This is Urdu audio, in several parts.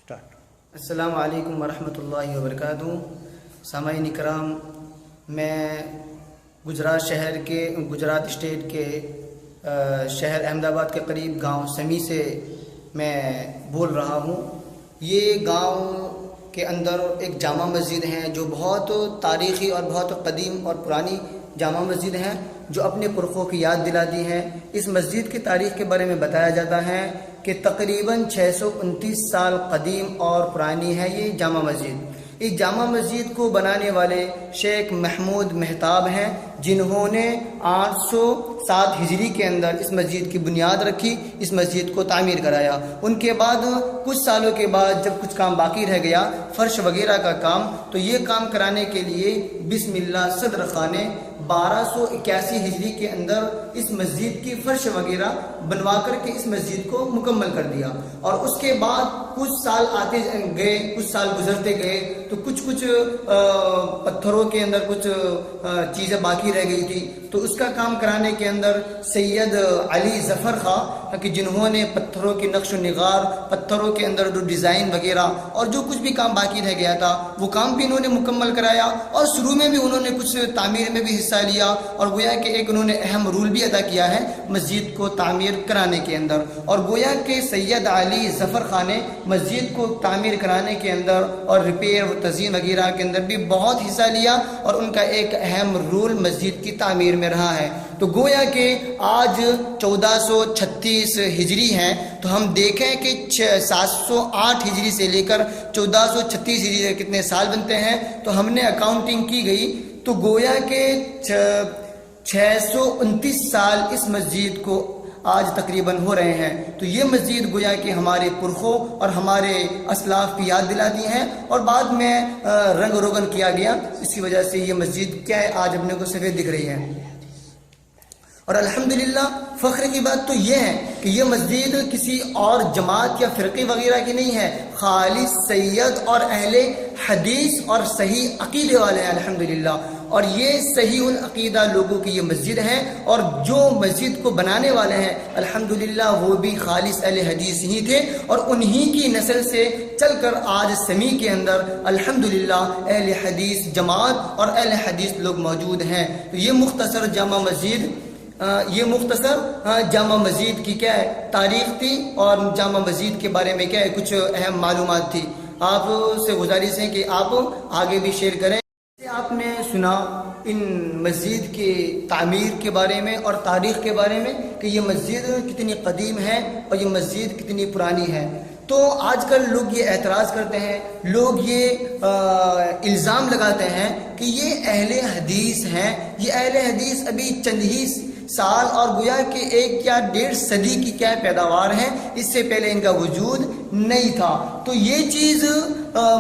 اسٹارٹ۔ السلام علیکم ورحمۃ اللہ وبرکاتہ۔ سامعین کرام، میں گجرات اسٹیٹ کے شہر احمد آباد کے قریب گاؤں سمی سے میں بول رہا ہوں۔ یہ گاؤں کے اندر ایک جامع مسجد ہے جو بہت تاریخی اور بہت قدیم اور پرانی جامع مسجد ہے جو اپنے پرخوں کی یاد دلاتی ہے۔ اس مسجد کی تاریخ کے بارے میں بتایا جاتا ہے کہ تقریباً 629 سال قدیم اور پرانی ہے یہ جامع مسجد۔ اس جامع مسجد کو بنانے والے شیخ محمود مہتاب ہیں، جنہوں نے 807 ہجری کے اندر اس مسجد کی بنیاد رکھی، اس مسجد کو تعمیر کرایا۔ ان کے بعد کچھ سالوں کے بعد جب کچھ کام باقی رہ گیا، فرش وغیرہ کا کام، تو یہ کام کرانے کے لیے بسم اللہ صدر خان نے 1281 ہجری کے اندر اس مسجد کی فرش وغیرہ بنوا کر کے اس مسجد کو مکمل کر دیا۔ اور اس کے بعد کچھ سال آتے گئے، کچھ سال گزرتے گئے، تو کچھ پتھروں کے اندر کچھ چیزیں باقی رہ گئی تھی، تو اس کا کام کرانے کے اندر سید علی ظفر خان، کہ جنہوں نے پتھروں کی نقش و نگار، پتھروں کے اندر جو ڈیزائن وغیرہ اور جو کچھ بھی کام باقی رہ گیا تھا وہ کام بھی انہوں نے مکمل کرایا، اور شروع میں بھی انہوں نے کچھ تعمیر میں بھی حصہ لیا، اور گویا کہ ایک انہوں نے اہم رول بھی ادا کیا ہے مسجد کو تعمیر کرانے کے اندر۔ اور گویا کہ سید علی ظفر خان نے مسجد کو تعمیر کرانے کے اندر اور ریپیئر و تزئین وغیرہ کے اندر بھی بہت حصہ لیا، اور ان کا ایک اہم رول مسجد کی تعمیر میں رہا ہے۔ تو گویا کہ آج 1436 ہجری ہے، تو ہم دیکھیں کہ 708 ہجری سے لے کر 1436 ہجری سے کتنے سال بنتے ہیں، تو ہم نے اکاؤنٹنگ کی گئی تو گویا کہ 629 سال اس مسجد کو آج تقریباً ہو رہے ہیں۔ تو یہ مسجد گویا کہ ہمارے پرخوں اور ہمارے اسلاف کی یاد دلاتی ہیں، اور بعد میں رنگ روگن کیا گیا، اس کی وجہ سے یہ مسجد کیا ہے آج اپنے کو سفید دکھ رہی ہے۔ اور الحمدللہ فخر کی بات تو یہ ہے کہ یہ مسجد کسی اور جماعت یا فرقے وغیرہ کی نہیں ہے، خالص سید اور اہل حدیث اور صحیح عقیدے والے ہیں الحمدللہ۔ اور یہ صحیح العقیدہ لوگوں کی یہ مسجد ہے، اور جو مسجد کو بنانے والے ہیں الحمدللہ وہ بھی خالص اہل حدیث ہی تھے، اور انہی کی نسل سے چل کر آج سمی کے اندر الحمدللہ اہل حدیث جماعت اور اہل حدیث لوگ موجود ہیں۔ تو یہ مختصر جامع مسجد کی کیا ہے تاریخ تھی، اور جامع مسجد کے بارے میں کیا ہے کچھ اہم معلومات تھی۔ آپ سے گزارش ہے کہ آپ آگے بھی شیئر کریں۔ آپ نے سنا ان مسجد کی تعمیر کے بارے میں اور تاریخ کے بارے میں کہ یہ مسجد کتنی قدیم ہے اور یہ مسجد کتنی پرانی ہے۔ تو آج کل لوگ یہ اعتراض کرتے ہیں، لوگ یہ الزام لگاتے ہیں کہ یہ اہل حدیث ہیں، یہ اہل حدیث ابھی چند ہی سال اور گویا کہ 1 یا 1.5 صدی کی کیا پیداوار ہے، اس سے پہلے ان کا وجود نہیں تھا۔ تو یہ چیز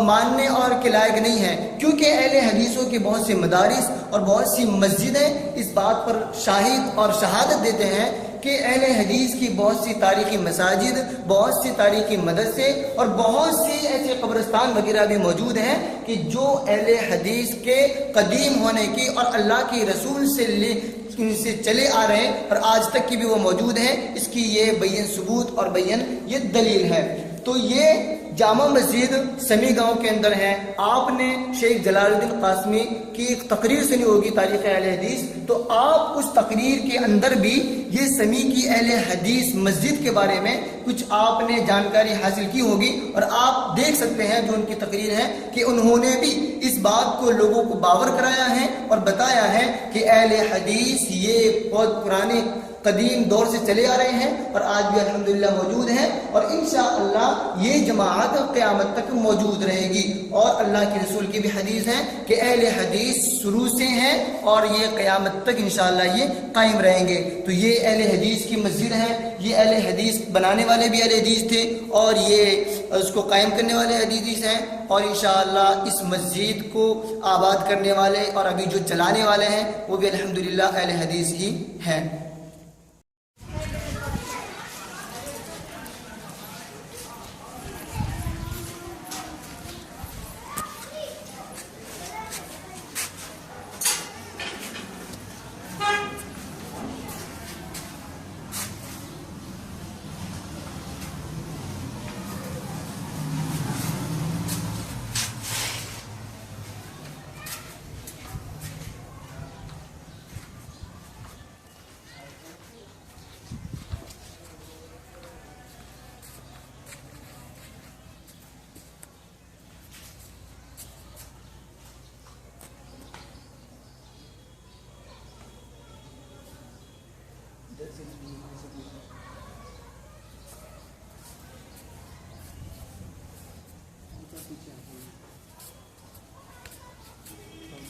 ماننے اور کے لائق نہیں ہے، کیونکہ اہل حدیثوں کے بہت سے مدارس اور بہت سی مسجدیں اس بات پر شاہد اور شہادت دیتے ہیں کہ اہل حدیث کی بہت سی تاریخی مساجد، بہت سی تاریخی مدرسے اور بہت سی ایسے قبرستان وغیرہ بھی موجود ہیں کہ جو اہل حدیث کے قدیم ہونے کی اور اللہ کی رسول سے چلے آ رہے ہیں، اور آج تک کی بھی وہ موجود ہیں۔ اس کی یہ بین ثبوت اور بین یہ دلیل ہے۔ تو یہ جامع مسجد سمی گاؤں کے اندر ہے۔ آپ نے شیخ جلال الدین قاسمی کی ایک تقریر سنی ہوگی تاریخ اہل حدیث، تو آپ اس تقریر کے اندر بھی یہ سمی کی اہل حدیث مسجد کے بارے میں کچھ آپ نے جانکاری حاصل کی ہوگی، اور آپ دیکھ سکتے ہیں جو ان کی تقریر ہے کہ انہوں نے بھی اس بات کو لوگوں کو باور کرایا ہے اور بتایا ہے کہ اہل حدیث یہ بہت پرانے قدیم دور سے چلے آ رہے ہیں اور آج بھی الحمدللہ موجود ہیں، اور انشاءاللہ یہ جماعت قیامت تک موجود رہے گی۔ اور اللہ کے رسول کی بھی حدیث ہے کہ اہل حدیث شروع سے ہیں اور یہ قیامت تک انشاءاللہ یہ قائم رہیں گے۔ تو یہ اہل حدیث کی مسجد ہے، یہ اہل حدیث بنانے والے بھی اہل حدیث تھے، اور یہ اس کو قائم کرنے والے حدیث ہیں، اور انشاءاللہ اس مسجد کو آباد کرنے والے اور ابھی جو چلانے والے ہیں وہ بھی الحمدللہ اہل حدیث ہی ہیں۔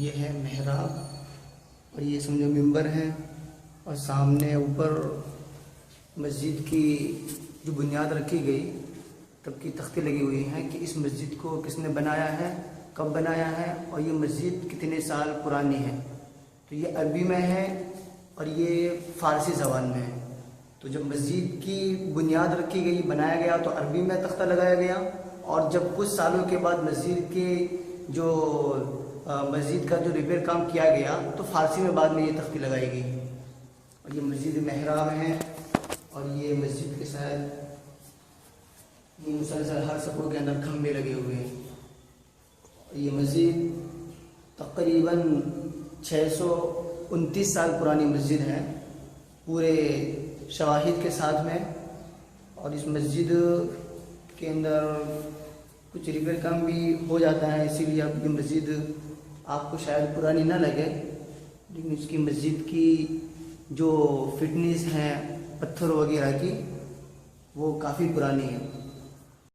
یہ ہے محراب اور یہ سمجھو منبر ہے، اور سامنے اوپر مسجد کی جو بنیاد رکھی گئی تب کی تختی لگی ہوئی ہیں کہ اس مسجد کو کس نے بنایا ہے، کب بنایا ہے، اور یہ مسجد کتنے سال پرانی ہے۔ تو یہ عربی میں ہے اور یہ فارسی زبان میں ہے۔ تو جب مسجد کی بنیاد رکھی گئی، بنایا گیا، تو عربی میں تختہ لگایا گیا، اور جب کچھ سالوں کے بعد مسجد کا جو ریپیئر کام کیا گیا تو فارسی میں بعد میں یہ تختی لگائی گئی۔ اور یہ مسجد محراب ہے، اور یہ مسجد کے ساتھ یہ مسلسل ہر صفوں کے اندر کھمبے لگے ہوئے ہیں۔ یہ مسجد تقریباً 629 سال پرانی مسجد ہے پورے شواہد کے ساتھ میں، اور اس مسجد کے اندر کچھ ریپیئر کام بھی ہو جاتا ہے، اسی لیے اب یہ مسجد آپ کو شاید پرانی نہ لگے، لیکن اس کی مسجد کی جو فٹنس ہے پتھر وغیرہ کی وہ کافی پرانی ہے۔